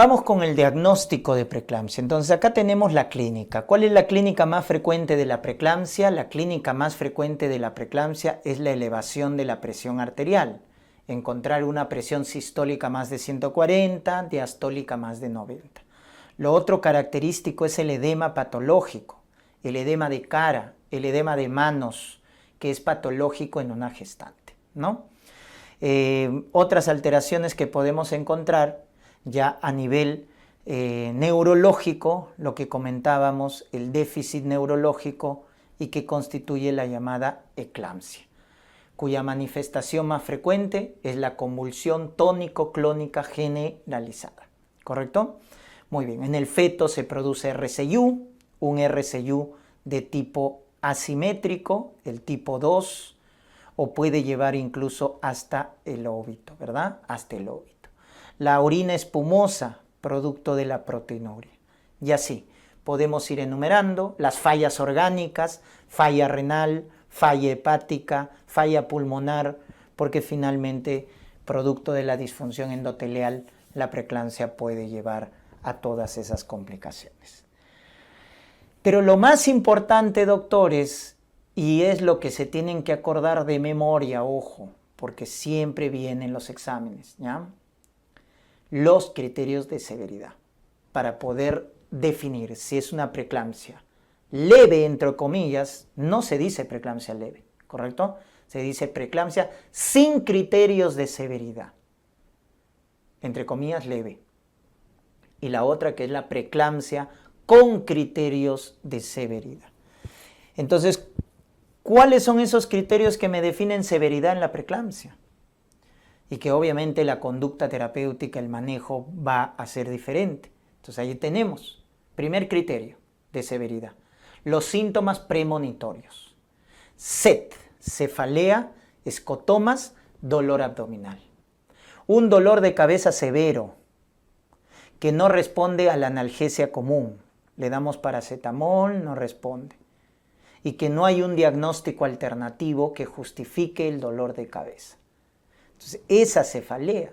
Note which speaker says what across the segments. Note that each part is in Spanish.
Speaker 1: Vamos con el diagnóstico de preeclampsia. Entonces acá tenemos la clínica. ¿Cuál es la clínica más frecuente de la preeclampsia? La clínica más frecuente de la preeclampsia es la elevación de la presión arterial. Encontrar una presión sistólica más de 140, diastólica más de 90. Lo otro característico es el edema patológico, el edema de cara, el edema de manos, que es patológico en una gestante, ¿no? Otras alteraciones que podemos encontrar ya a nivel neurológico, lo que comentábamos, el déficit neurológico y que constituye la llamada eclampsia, cuya manifestación más frecuente es la convulsión tónico-clónica generalizada, ¿correcto? Muy bien, en el feto se produce RCU, un RCU de tipo asimétrico, el tipo 2, o puede llevar incluso hasta el óbito, ¿verdad? Hasta el óbito. La orina espumosa, producto de la proteinuria. Y así, podemos ir enumerando las fallas orgánicas, falla renal, falla hepática, falla pulmonar, porque finalmente, producto de la disfunción endotelial, la preeclampsia puede llevar a todas esas complicaciones. Pero lo más importante, doctores, y es lo que se tienen que acordar de memoria, ojo, porque siempre vienen los exámenes, ¿ya? Los criterios de severidad para poder definir si es una preeclampsia leve, entre comillas. No se dice preeclampsia leve, ¿correcto? Se dice preeclampsia sin criterios de severidad, entre comillas leve. Y la otra que es la preeclampsia con criterios de severidad. Entonces, ¿cuáles son esos criterios que me definen severidad en la preeclampsia? Y que obviamente la conducta terapéutica, el manejo va a ser diferente. Entonces ahí tenemos, primer criterio de severidad, los síntomas premonitorios. SET, cefalea, escotomas, dolor abdominal. Un dolor de cabeza severo que no responde a la analgesia común. Le damos paracetamol, no responde. Y que no hay un diagnóstico alternativo que justifique el dolor de cabeza. Entonces, esa cefalea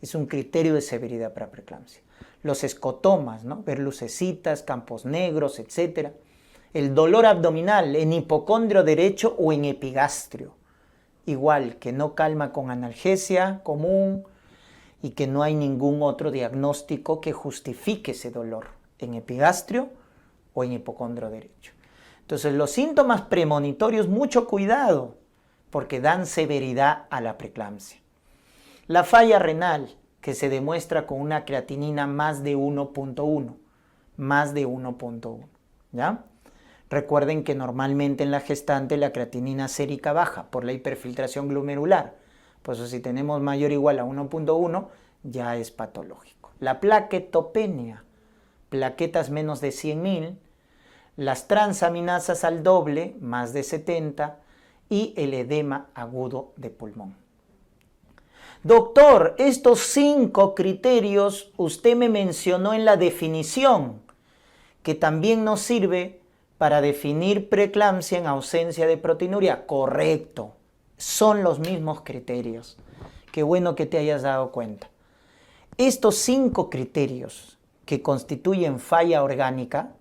Speaker 1: es un criterio de severidad para preeclampsia. Los escotomas, ¿no? Ver lucecitas, campos negros, etc. El dolor abdominal en hipocondrio derecho o en epigastrio. Igual, que no calma con analgesia común y que no hay ningún otro diagnóstico que justifique ese dolor en epigastrio o en hipocondrio derecho. Entonces, los síntomas premonitorios, mucho cuidado, porque dan severidad a la preeclampsia. La falla renal, que se demuestra con una creatinina más de 1.1, más de 1.1, ¿ya? Recuerden que normalmente en la gestante la creatinina sérica baja por la hiperfiltración glomerular. Por eso si tenemos mayor o igual a 1.1, ya es patológico. La plaquetopenia, plaquetas menos de 100.000, las transaminasas al doble, más de 70, y el edema agudo de pulmón. Doctor, estos 5 criterios usted me mencionó en la definición, que también nos sirve para definir preeclampsia en ausencia de proteinuria. Correcto, son los mismos criterios. Qué bueno que te hayas dado cuenta. Estos 5 criterios que constituyen falla orgánica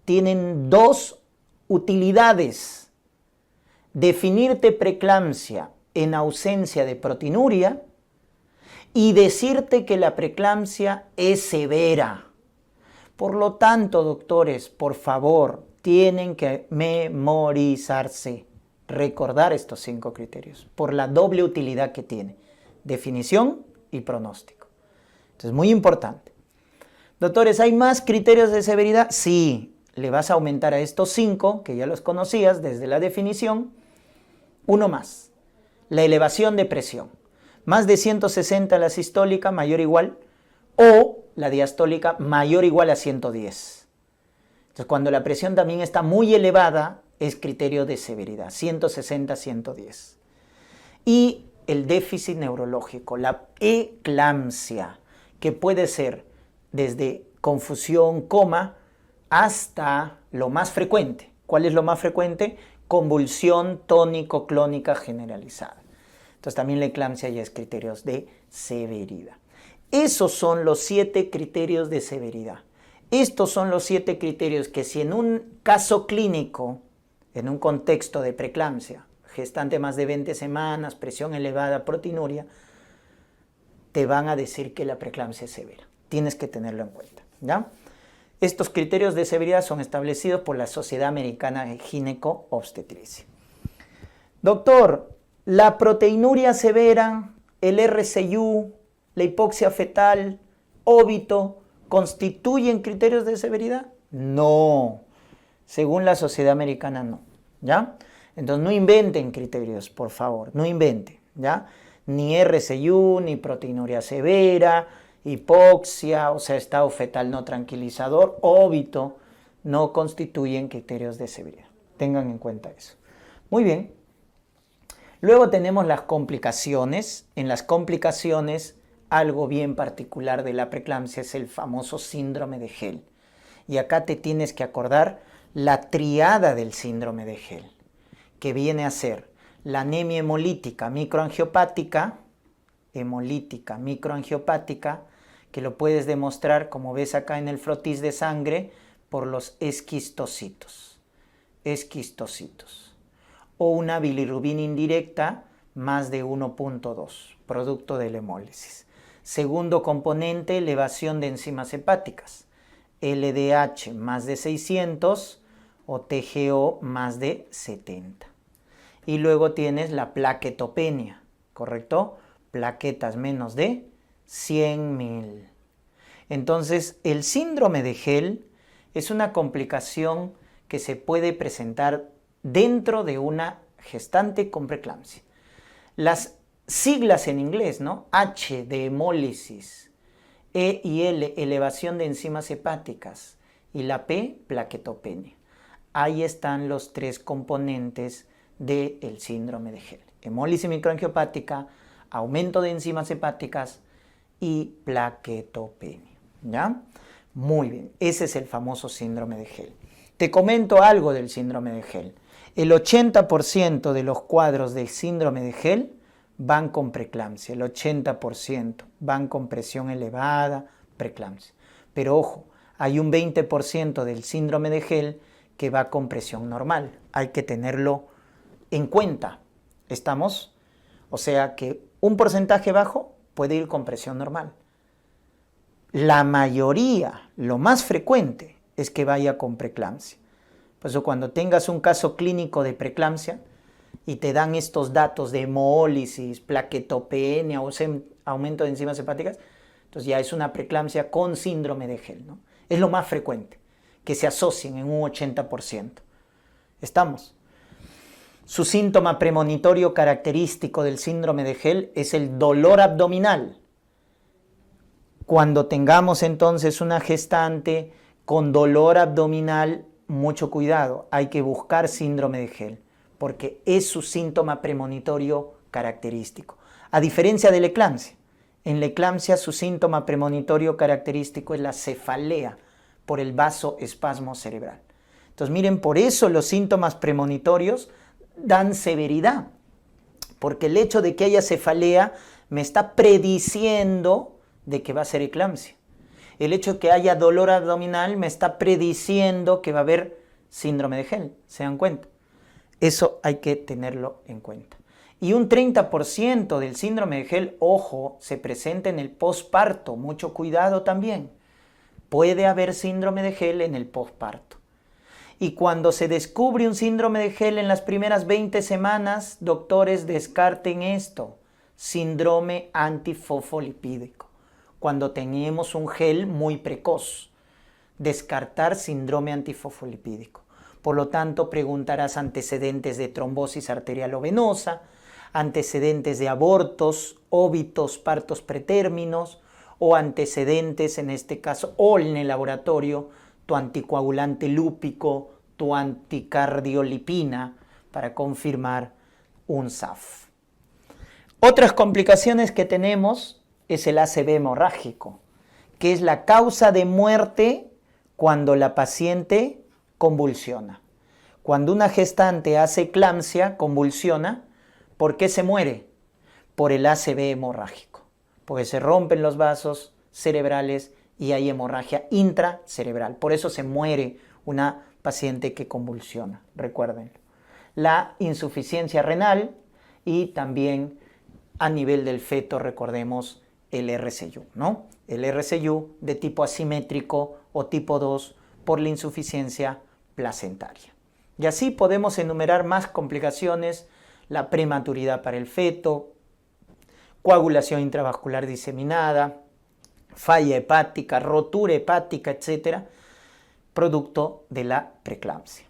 Speaker 1: tienen 2 utilidades. Definirte preeclampsia en ausencia de proteinuria y decirte que la preeclampsia es severa. Por lo tanto, doctores, por favor, tienen que memorizarse, recordar estos 5 criterios, por la doble utilidad que tiene, definición y pronóstico. Entonces, muy importante. Doctores, ¿hay más criterios de severidad? Sí, le vas a aumentar a estos 5, que ya los conocías desde la definición, uno más, la elevación de presión, más de 160 la sistólica, mayor o igual, o la diastólica mayor o igual a 110. Entonces, cuando la presión también está muy elevada, es criterio de severidad, 160, 110. Y el déficit neurológico, la eclampsia, que puede ser desde confusión, coma, hasta lo más frecuente. ¿Cuál es lo más frecuente? Convulsión tónico-clónica generalizada. Entonces también la eclampsia ya es criterios de severidad. Esos son los 7 criterios de severidad. Estos son los 7 criterios que si en un caso clínico, en un contexto de preeclampsia, gestante más de 20 semanas, presión elevada, proteinuria, te van a decir que la preeclampsia es severa. Tienes que tenerlo en cuenta, ¿ya? Estos criterios de severidad son establecidos por la Sociedad Americana de Gineco-Obstetricia. Doctor, la proteinuria severa, el RCU, la hipoxia fetal, óbito, ¿constituyen criterios de severidad? No, según la Sociedad Americana no, ¿ya? Entonces no inventen criterios, por favor, no inventen, ¿ya? Ni RCU, ni proteinuria severa, hipoxia, o sea, estado fetal no tranquilizador, óbito, no constituyen criterios de severidad. Tengan en cuenta eso. Muy bien. Luego tenemos las complicaciones. En las complicaciones, algo bien particular de la preeclampsia es el famoso síndrome de Hell. Y acá te tienes que acordar la triada del síndrome de Hell, que viene a ser la anemia hemolítica microangiopática, que lo puedes demostrar, como ves acá en el frotis de sangre, por los esquistocitos. O una bilirrubina indirecta más de 1.2, producto de la hemólisis. Segundo componente, elevación de enzimas hepáticas. LDH más de 600 o TGO más de 70. Y luego tienes la plaquetopenia, ¿correcto? Plaquetas menos de 100.000. Entonces, el síndrome de Hell es una complicación que se puede presentar dentro de una gestante con preeclampsia. Las siglas en inglés, ¿no? H de hemólisis, E y L, elevación de enzimas hepáticas, y la P, plaquetopenia. Ahí están los 3 componentes del síndrome de Hell. Hemólisis microangiopática, aumento de enzimas hepáticas y plaquetopenia, ¿ya? Muy bien, ese es el famoso síndrome de Hell. Te comento algo del síndrome de Hell. El 80% de los cuadros del síndrome de Hell van con preeclampsia, el 80% van con presión elevada, preeclampsia. Pero ojo, hay un 20% del síndrome de Hell que va con presión normal. Hay que tenerlo en cuenta. ¿Estamos? O sea que un porcentaje bajo puede ir con presión normal. La mayoría, lo más frecuente, es que vaya con preeclampsia. Por eso cuando tengas un caso clínico de preeclampsia y te dan estos datos de hemólisis, plaquetopenia o aumento de enzimas hepáticas, entonces ya es una preeclampsia con síndrome de Hell, ¿no? Es lo más frecuente, que se asocien en un 80%. ¿Estamos? Su síntoma premonitorio característico del síndrome de Hell es el dolor abdominal. Cuando tengamos entonces una gestante con dolor abdominal, mucho cuidado, hay que buscar síndrome de Hell, porque es su síntoma premonitorio característico. A diferencia de la eclampsia, en la eclampsia su síntoma premonitorio característico es la cefalea por el vasoespasmo cerebral. Entonces miren, por eso los síntomas premonitorios dan severidad, porque el hecho de que haya cefalea me está prediciendo de que va a ser eclampsia. El hecho de que haya dolor abdominal me está prediciendo que va a haber síndrome de Hell. ¿Se dan cuenta? Eso hay que tenerlo en cuenta. Y un 30% del síndrome de Hell, ojo, se presenta en el posparto. Mucho cuidado también. Puede haber síndrome de Hell en el posparto. Y cuando se descubre un síndrome de Hell en las primeras 20 semanas, doctores, descarten esto. Síndrome antifosfolipídico. Cuando tenemos un Hell muy precoz. Descartar síndrome antifosfolipídico. Por lo tanto, preguntarás antecedentes de trombosis arterial o venosa, antecedentes de abortos, óbitos, partos pretérminos, o antecedentes, en este caso, o en el laboratorio, tu anticoagulante lúpico, tu anticardiolipina, para confirmar un SAF. Otras complicaciones que tenemos es el ACV hemorrágico, que es la causa de muerte cuando la paciente convulsiona. Cuando una gestante hace eclampsia, convulsiona, ¿por qué se muere? Por el ACV hemorrágico. porque se rompen los vasos cerebrales y hay hemorragia intracerebral. Por eso se muere una paciente que convulsiona, recuérdenlo. La insuficiencia renal y también a nivel del feto, recordemos el RCU, ¿no? El RCU de tipo asimétrico o tipo 2 por la insuficiencia placentaria. Y así podemos enumerar más complicaciones: la prematuridad para el feto, coagulación intravascular diseminada, falla hepática, rotura hepática, etcétera, producto de la preeclampsia.